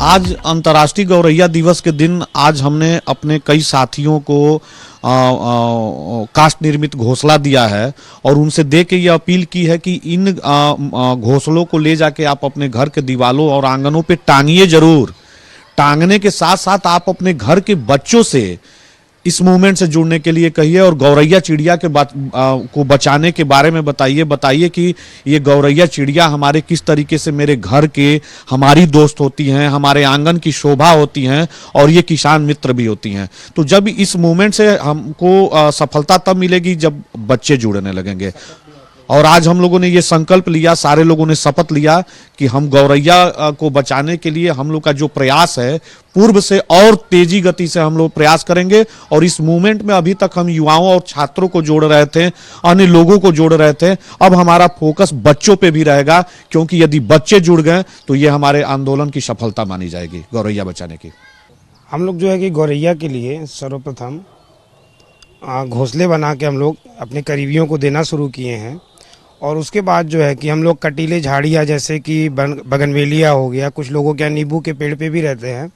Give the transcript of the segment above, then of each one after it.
आज अंतर्राष्ट्रीय गौरैया दिवस के दिन आज हमने अपने कई साथियों को काष्ठ निर्मित घोंसला दिया है और उनसे दे के ये अपील की है कि इन घोंसलों को ले जाके आप अपने घर के दीवारों और आंगनों पे टांगिए जरूर। टांगने के साथ साथ आप अपने घर के बच्चों से इस मूवमेंट से जुड़ने के लिए कहिए और गौरैया चिड़िया के को बचाने के बारे में बताइए कि ये गौरैया चिड़िया हमारे किस तरीके से मेरे घर के हमारी दोस्त होती हैं, हमारे आंगन की शोभा होती हैं और ये किसान मित्र भी होती हैं। तो जब इस मूवमेंट से हमको सफलता तब मिलेगी जब बच्चे जुड़ने लगेंगे। और आज हम लोगों ने ये संकल्प लिया, सारे लोगों ने शपथ लिया कि हम गौरैया को बचाने के लिए हम लोग का जो प्रयास है पूर्व से और तेजी गति से हम लोग प्रयास करेंगे। और इस मूवमेंट में अभी तक हम युवाओं और छात्रों को जोड़ रहे थे, अन्य लोगों को जोड़ रहे थे, अब हमारा फोकस बच्चों पे भी रहेगा, क्योंकि यदि बच्चे जुड़ गए तो ये हमारे आंदोलन की सफलता मानी जाएगी गौरैया बचाने की। हम लोग जो है कि गौरैया के लिए सर्वप्रथम घोंसले बना के हम लोग अपने करीबियों को देना शुरू किए हैं। और उसके बाद जो है कि हम लोग कटीले झाड़ियाँ जैसे कि बगनवेलिया हो गया, कुछ लोगों के यहाँ नींबू के पेड़ पे भी रहते हैं,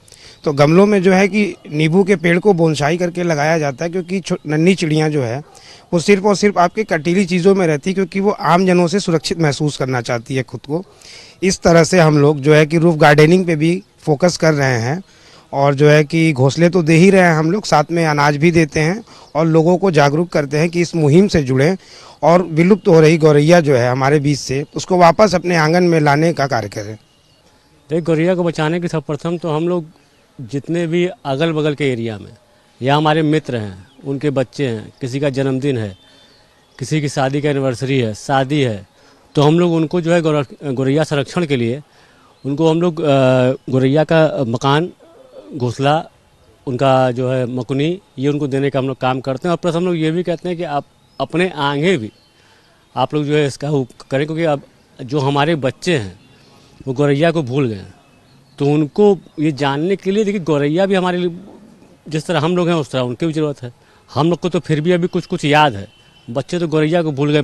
तो गमलों में जो है कि नींबू के पेड़ को बोनसाई करके लगाया जाता है, क्योंकि नन्ही चिड़ियाँ जो है वो सिर्फ और सिर्फ आपके कटीली चीज़ों में रहती है, क्योंकि वो आम जनों से सुरक्षित महसूस करना चाहती है खुद को। इस तरह से हम लोग जो है कि रूफ गार्डनिंग पे भी फोकस कर रहे हैं और जो है कि घोंसले तो दे ही रहे हैं हम लोग, साथ में अनाज भी देते हैं और लोगों को जागरूक करते हैं कि इस मुहिम से जुड़ें और विलुप्त हो रही गौरैया जो है हमारे बीच से उसको वापस अपने आंगन में लाने का कार्य करें। देख, गौरैया को बचाने के सर्वप्रथम तो हम लोग जितने भी अगल बगल के एरिया में या हमारे मित्र हैं, उनके बच्चे हैं, किसी का जन्मदिन है, किसी की शादी का एनिवर्सरी है, शादी है, तो हम लोग उनको जो है गौरैया संरक्षण के लिए उनको हम लोग गौरैया का मकान, घोंसला, उनका जो है मकुनी, ये उनको देने का हम लोग काम करते हैं। और प्लस हम लोग ये भी कहते हैं कि आप अपने आगे भी आप लोग जो है इसका करें, क्योंकि अब जो हमारे बच्चे हैं वो गौरैया को भूल गए, तो उनको ये जानने के लिए देखिए गौरैया भी हमारे लिए जिस तरह हम लोग हैं उस तरह उनकी भी ज़रूरत है। हम लोग को तो फिर भी अभी कुछ कुछ याद है, बच्चे तो गौरैया को भूल गए।